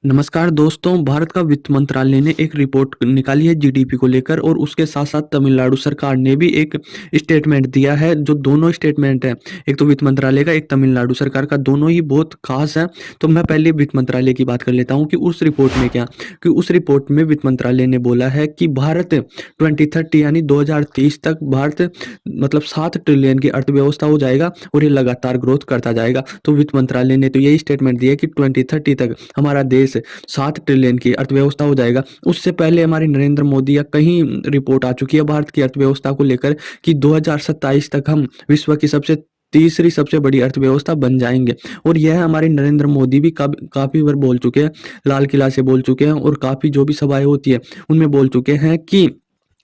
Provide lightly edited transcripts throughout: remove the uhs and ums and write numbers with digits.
नमस्कार दोस्तों, भारत का वित्त मंत्रालय ने एक रिपोर्ट निकाली है जीडीपी को लेकर और उसके साथ-साथ तमिलनाडु सरकार ने भी एक स्टेटमेंट दिया है, जो दोनों स्टेटमेंट हैं, एक तो वित्त मंत्रालय का, एक तमिलनाडु सरकार का, दोनों ही बहुत ख़ास हैं। तो मैं पहले वित्त मंत्रालय की बात कर लेता हूँ कि उस रिपोर्ट में क्या कि उस रिपोर्ट में वित्त मंत्रालय ने बोला है कि भारत 2030 यानी 2030 तक भारत मतलब 7 ट्रिलियन की अर्थव्यवस्था हो जाएगा और ये लगातार ग्रोथ करता जाएगा। तो वित्त मंत्रालय ने तो यही स्टेटमेंट दिया है कि 2030 तक हमारा देश 7 ट्रिलियन की अर्थव्यवस्था हो जाएगा। उससे पहले हमारे नरेंद्र मोदी या कहीं रिपोर्ट आ चुकी है भारत की अर्थव्यवस्था को लेकर कि 2027 तक हम विश्व की तीसरी सबसे बड़ी अर्थव्यवस्था बन जाएँगे और यह हमारे नरेंद्र मोदी भी काफ़ी बार बोल चुके हैं, लाल किला से बोल चुके हैं और काफ़ी जो भी सभाएँ होती है, उनमें बोल चुके हैं कि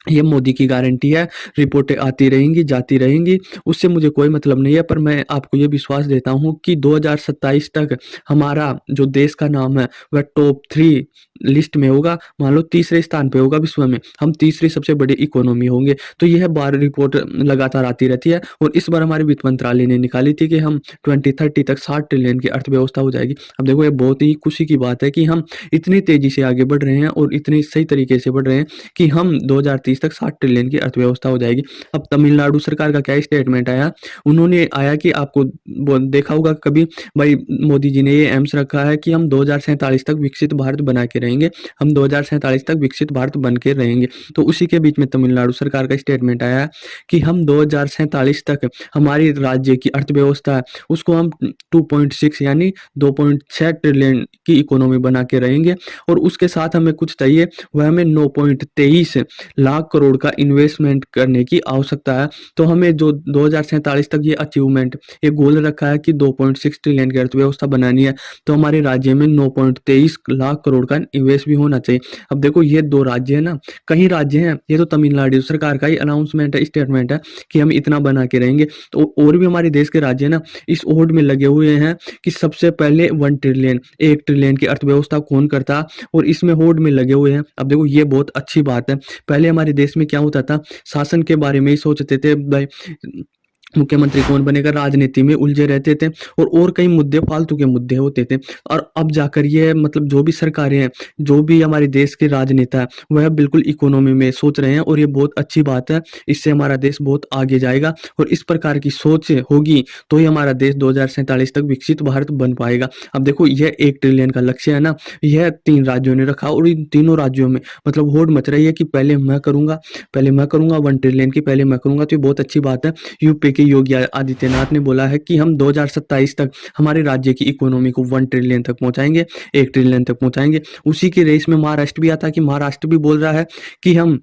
ये मोदी की गारंटी है, रिपोर्टें आती रहेंगी, जाती रहेंगी, उससे मुझे कोई मतलब नहीं है। पर मैं आपको ये विश्वास देता हूँ कि 2027 तक हमारा जो देश का नाम है, वह टॉप 3 लिस्ट में होगा। मान लो तीसरे स्थान पे होगा विश्व में, हम तीसरी सबसे बड़ी इकोनॉमी होंगे। तो यह बार रिपोर्ट लगातार आती रहती है और इस बार हमारे वित्त मंत्रालय ने निकाली थी कि हम 2030 तक 60 ट्रिलियन की अर्थव्यवस्था हो जाएगी। अब देखो, ये बहुत ही खुशी की बात है कि हम इतनी तेज़ी से आगे बढ़ रहे हैं और इतनी सही तरीके से बढ़ रहे हैं कि हम 2030 तक 60 ट्रिलियन की अर्थव्यवस्था हो जाएगी। अब तमिलनाडु सरकार का क्या स्टेटमेंट आया, उन्होंने आया कि आपको देखा होगा कभी भाई, मोदी जी ने ये एम्स रखा है कि हम 2047 तक विकसित भारत बना के रहेंगे, हम 2047 तक विकसित भारत बन के रहेंगे। तो उसी के बीच में तमिलनाडु सरकार का स्टेटमेंट आया है कि हम 2047 तक हमारी राज्य की अर्थव्यवस्था है, उसको हम 2.6 यानी 2.6 ट्रिलियन की इकोनॉमी बना के रहेंगे और उसके साथ हमें कुछ चाहिए, वह हमें 9.23 लाख करोड़ का इन्वेस्टमेंट करने की आवश्यकता है। तो हमें जो 2047 तक ये अचीवमेंट, ये गोल रखा है कि 2.6 ट्रिलियन की अर्थव्यवस्था बनानी है, तो हमारे राज्य में 9.23 लाख करोड़ का निवेश भी होना चाहिए। अब देखो, ये 2 राज्य है ना, कई राज्य हैं, ये तो तमिलनाडु सरकार का ही अनाउंसमेंट है, स्टेटमेंट है कि हम इतना बना के रहेंगे। तो और भी हमारे देश के राज्य ना इस होड़ में लगे हुए हैं कि सबसे पहले 1 ट्रिलियन, 1 ट्रिलियन की अर्थव्यवस्था कौन करता, और इसमें होड़ में लगे हुए हैं। अब देखो, ये बहुत अच्छी बात है। पहले हमारे देश में क्या होता था, शासन के बारे में ही सोचते थे भाई, मुख्यमंत्री कौन बनेगा, राजनीति में उलझे रहते थे और कई मुद्दे फालतू के मुद्दे होते थे। और अब जाकर ये मतलब जो भी सरकारें हैं, जो भी हमारे देश के राजनेता हैं, वह बिल्कुल इकोनॉमी में सोच रहे हैं और ये बहुत अच्छी बात है। इससे हमारा देश बहुत आगे जाएगा और इस प्रकार की सोच होगी तो ही हमारा देश 2047 तक विकसित भारत बन पाएगा। अब देखो, यह 1 ट्रिलियन का लक्ष्य है ना, यह 3 राज्यों ने रखा और इन तीनों राज्यों में मतलब होड़ मच रही है कि पहले मैं करूँगा, 1 ट्रिलियन की पहले मैं करूँगा। तो ये बहुत अच्छी बात है। यूपी के योगी आदित्यनाथ ने बोला है कि हम 2027 तक हमारे राज्य की इकोनॉमी को 1 ट्रिलियन तक पहुंचाएंगे, 1 ट्रिलियन तक पहुंचाएंगे। उसी की रेस में महाराष्ट्र भी आता कि महाराष्ट्र भी बोल रहा है कि हम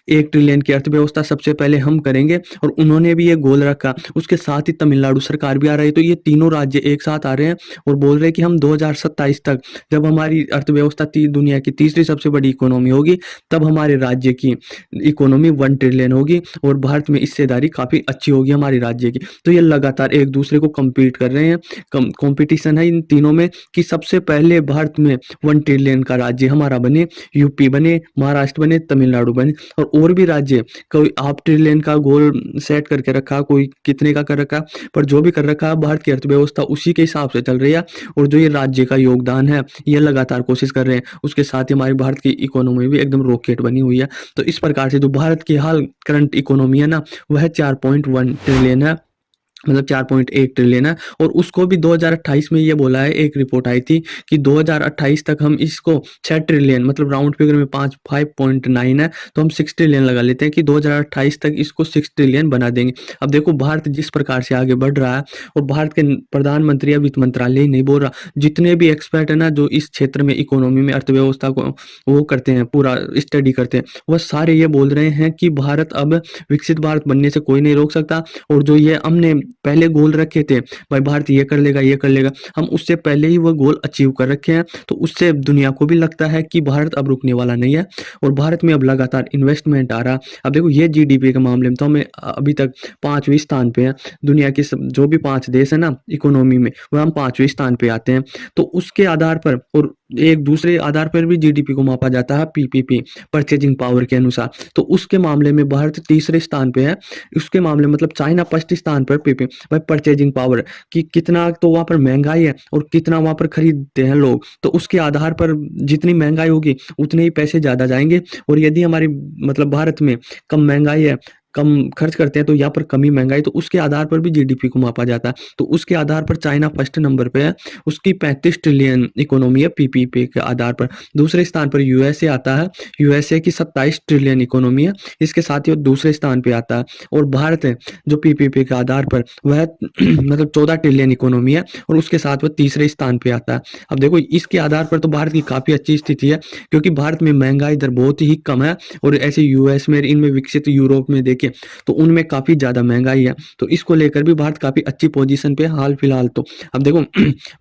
1 ट्रिलियन की अर्थव्यवस्था सबसे पहले हम करेंगे और उन्होंने भी ये गोल रखा। उसके साथ ही तमिलनाडु सरकार भी आ रही है। तो ये तीनों राज्य एक साथ आ रहे हैं और बोल रहे हैं कि हम 2027 तक, जब हमारी अर्थव्यवस्था दुनिया की तीसरी सबसे बड़ी इकोनॉमी होगी, तब हमारे राज्य की इकोनॉमी 1 ट्रिलियन होगी और भारत में हिस्सेदारी काफ़ी अच्छी होगी हमारे राज्य की। तो ये लगातार एक दूसरे को कम्पीट कर रहे हैं, कॉम्पिटिशन है इन तीनों में कि सबसे पहले भारत में 1 ट्रिलियन का राज्य हमारा बने, यूपी बने, महाराष्ट्र बने, तमिलनाडु बने और भी राज्य कोई हाफ ट्रिलियन का गोल सेट करके रखा, कोई कितने का कर रखा, पर जो भी कर रखा है, भारत की अर्थव्यवस्था उसी के हिसाब से चल रही है और जो ये राज्य का योगदान है, ये लगातार कोशिश कर रहे हैं। उसके साथ ही हमारी भारत की इकोनॉमी भी एकदम रॉकेट बनी हुई है। तो इस प्रकार से जो भारत की हाल करंट इकोनॉमी है ना, वह 4.1 ट्रिलियन है, मतलब 4.1 ट्रिलियन है और उसको भी 2028 में ये बोला है, एक रिपोर्ट आई थी कि 2028 तक हम इसको 6 ट्रिलियन, मतलब राउंड फिगर में 5.9 है, तो हम 6 ट्रिलियन लगा लेते हैं कि 2028 तक इसको 6 ट्रिलियन बना देंगे। अब देखो, भारत जिस प्रकार से आगे बढ़ रहा है और भारत के प्रधानमंत्री या वित्त मंत्रालय ही नहीं बोल रहा, जितने भी एक्सपर्ट है ना, जो इस क्षेत्र में इकोनॉमी में अर्थव्यवस्था को वो करते हैं, पूरा स्टडी करते हैं, वह सारे ये बोल रहे हैं कि भारत अब विकसित भारत बनने से कोई नहीं रोक सकता और जो ये हमने पहले गोल रखे थे, भाई भारत ये कर लेगा, ये कर लेगा, हम उससे पहले ही वो गोल अचीव कर रखे हैं। तो उससे दुनिया को भी लगता है कि भारत अब रुकने वाला नहीं है और भारत में अब लगातार इन्वेस्टमेंट आ रहा। अब देखो, ये जीडीपी के मामले में तो हमें अभी तक 5वें स्थान पे है। दुनिया के जो भी 5 देश है ना इकोनॉमी में, वह हम 5वें स्थान पे आते हैं। तो उसके आधार पर और एक दूसरे आधार पर भी जीडीपी को मापा जाता है पीपीपी, परचेजिंग पावर के अनुसार। तो उसके मामले में भारत तीसरे स्थान पे है। उसके मामले मतलब चाइना फर्स्ट स्थान पर पीपी भाई परचेजिंग पावर कि कितना तो वहाँ पर महंगाई है और कितना वहाँ पर खरीदते हैं लोग। तो उसके आधार पर जितनी महंगाई होगी उतने ही पैसे ज़्यादा जाएँगे और यदि हमारी मतलब भारत में कम महंगाई है, कम खर्च करते हैं तो यहाँ पर कमी महंगाई तो उसके आधार पर भी जीडीपी को मापा जाता है। तो उसके आधार पर चाइना फर्स्ट नंबर पे है। उसकी 35 ट्रिलियन इकोनॉमी है पीपीपी के आधार पर। दूसरे स्थान पर यूएसए आता है। यूएसए की 27 ट्रिलियन इकोनॉमी है। इसके साथ ही वो दूसरे स्थान पे आता है और भारत है जो पीपीपी के आधार पर वह मतलब 14 ट्रिलियन इकोनॉमी है और उसके साथ वो तीसरे स्थान पे आता है। अब देखो इसके आधार पर तो भारत की काफ़ी अच्छी स्थिति है क्योंकि भारत में महंगाई दर बहुत ही कम है और ऐसे यूएस में इनमें विकसित यूरोप में देखें तो उनमें काफ़ी ज़्यादा महंगाई है। तो इसको लेकर भी भारत काफ़ी अच्छी पोजीशन पे हाल फिलहाल तो। अब देखो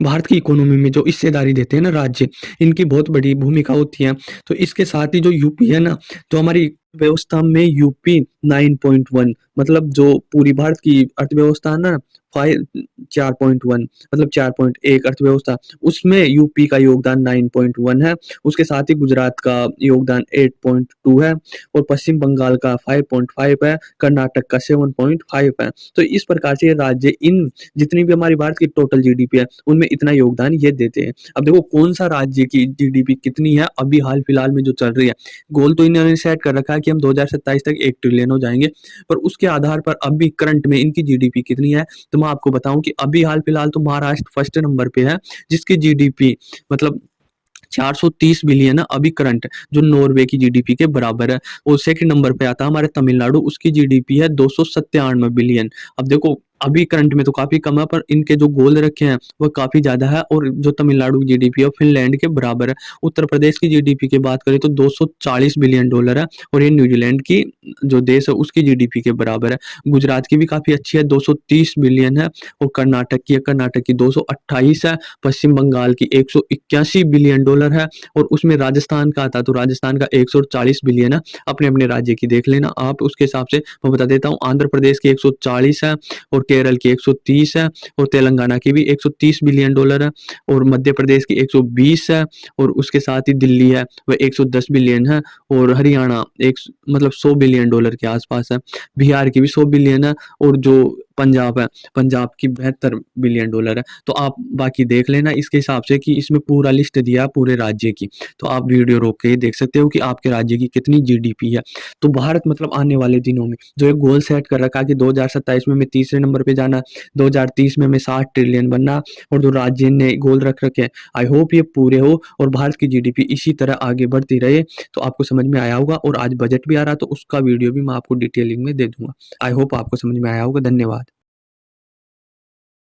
भारत की इकोनॉमी में जो हिस्सेदारी देते हैं ना राज्य, इनकी बहुत बड़ी भूमिका होती है। तो इसके साथ ही जो यूपी है ना, तो हमारी व्यवस्था में यूपी 9.1 मतलब जो पूरी भारत की अर्थव्यवस्था है ना, 4.1 मतलब 4.1 अर्थव्यवस्था, उसमें यूपी का योगदान 9.1 है। उसके साथ ही गुजरात का योगदान 8.2 है और पश्चिम बंगाल का 5.5 है, कर्नाटक का 7.5 है। तो इस प्रकार से ये राज्य इन जितनी भी हमारी भारत की टोटल जीडीपी है, उनमें इतना योगदान ये देते हैं। अब देखो कौन सा राज्य की जीडीपी कितनी है अभी हाल फिलहाल में जो चल रही है। गोल तो इन्होंने सेट कर रखा है कि हम 2027 तक 1 ट्रिलियन हो जाएँगे, पर उसके आधार पर अभी करंट में इनकी जीडीपी कितनी है, तो मैं आपको बताऊँ कि अभी हाल फिलहाल तो महाराष्ट्र फर्स्ट नंबर पे है, जिसकी जीडीपी मतलब 430 बिलियन है अभी करंट, जो नॉर्वे की जीडीपी के बराबर है। और सेकंड नंबर पे आता है हमारे तमिलनाडु, उसकी जीडीपी है 297 बिलियन। अब देखो अभी करंट में तो काफी कम है, पर इनके जो गोल रखे हैं वो काफी ज्यादा है और जो तमिलनाडु की जीडीपी है फिनलैंड के बराबर है। उत्तर प्रदेश की जीडीपी की बात करें तो 240 बिलियन डॉलर है और ये न्यूजीलैंड की जो देश है उसकी जीडीपी के बराबर है। गुजरात की भी काफी अच्छी है, 230 बिलियन है और कर्नाटक की 228 है। पश्चिम बंगाल की 181 बिलियन डॉलर है और उसमें राजस्थान का आता तो राजस्थान का 140 बिलियन है। अपने अपने राज्य की देख लेना आप, उसके हिसाब से मैं बता देता हूँ। आंध्र प्रदेश की 140 है और केरल की 130 है और तेलंगाना की भी 130 बिलियन डॉलर है और मध्य प्रदेश की 120 है और उसके साथ ही दिल्ली है वह 110 बिलियन है और हरियाणा एक मतलब 100 बिलियन डॉलर के आसपास है। बिहार की भी 100 बिलियन है और जो पंजाब है, पंजाब की 72 बिलियन डॉलर है। तो आप बाकी देख लेना इसके हिसाब से कि इसमें पूरा लिस्ट दिया पूरे राज्य की। तो आप वीडियो रोक के देख सकते हो कि आपके राज्य की कितनी जीडीपी है। तो भारत मतलब आने वाले दिनों में जो एक गोल सेट कर रखा है कि 2027 में हमें तीसरे नंबर पे जाना, 2030 में हमें 60 ट्रिलियन बनना और जो राज्य ने गोल रख रखे हैं, आई होप ये पूरे हो और भारत की जीडीपी इसी तरह आगे बढ़ती रहे। तो आपको समझ में आया होगा और आज बजट भी आ रहा है तो उसका वीडियो भी मैं आपको डिटेलिंग में दे दूँगा। आई होप आपको समझ में आया होगा। धन्यवाद।